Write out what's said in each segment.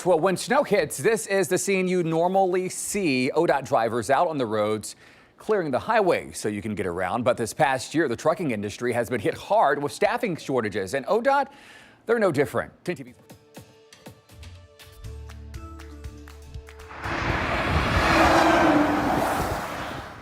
Well, when snow hits, this is the scene you normally see. ODOT drivers out on the roads clearing the highway so you can get around. But this past year, the trucking industry has been hit hard with staffing shortages, and ODOT, they're no different. 10 TV.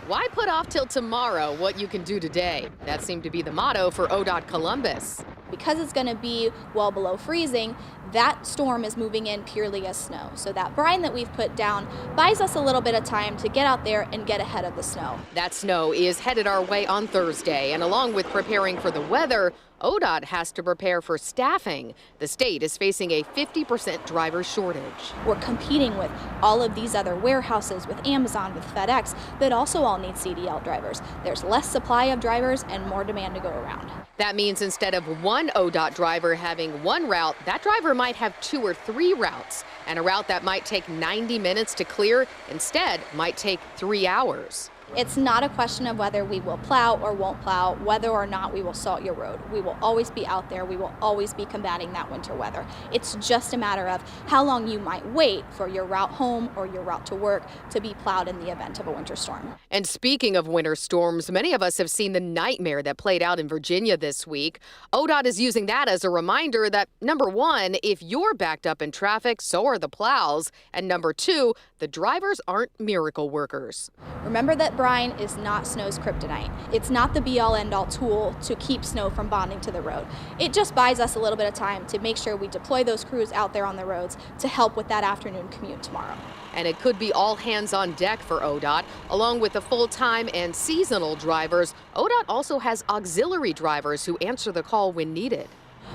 Why put off till tomorrow what you can do today? That seemed to be the motto for ODOT Columbus. Because it's going to be well below freezing, that storm is moving in purely as snow. So that brine that we've put down buys us a little bit of time to get out there and get ahead of the snow. That snow is headed our way on Thursday, and along with preparing for the weather, ODOT has to prepare for staffing. The state is facing a 50% driver shortage. We're competing with all of these other warehouses, with Amazon, with FedEx, that also all need CDL drivers. There's less supply of drivers and more demand to go around. That means instead of one ODOT driver having one route, that driver might have 2 or 3 routes. And a route that might take 90 minutes to clear instead might take 3 hours. It's not a question of whether we will plow or won't plow, whether or not we will salt your road. We will always be out there. We will always be combating that winter weather. It's just a matter of how long you might wait for your route home or your route to work to be plowed in the event of a winter storm. And speaking of winter storms, many of us have seen the nightmare that played out in Virginia this week. ODOT is using that as a reminder that, number one, if you're backed up in traffic, so are the plows. And number two, the drivers aren't miracle workers. Remember that brine is not snow's kryptonite. It's not the be-all end-all tool to keep snow from bonding to the road. It just buys us a little bit of time to make sure we deploy those crews out there on the roads to help with that afternoon commute tomorrow. And it could be all hands on deck for ODOT. Along with the full-time and seasonal drivers, ODOT also has auxiliary drivers who answer the call when needed.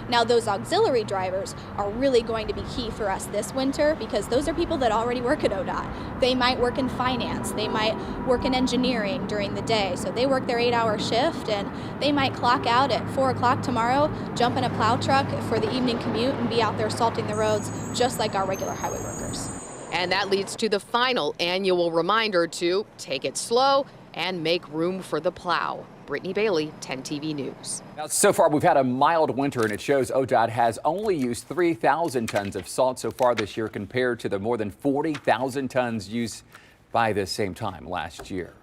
Now, those auxiliary drivers are really going to be key for us this winter because those are people that already work at ODOT. They might work in finance, they might work in engineering during the day, so they work their 8-hour shift and they might clock out at 4 o'clock tomorrow, jump in a plow truck for the evening commute and be out there salting the roads just like our regular highway workers. And that leads to the final annual reminder to take it slow and make room for the plow. Brittany Bailey, 10 TV News. Now, so far, we've had a mild winter, and it shows ODOT has only used 3,000 tons of salt so far this year compared to the more than 40,000 tons used by this same time last year.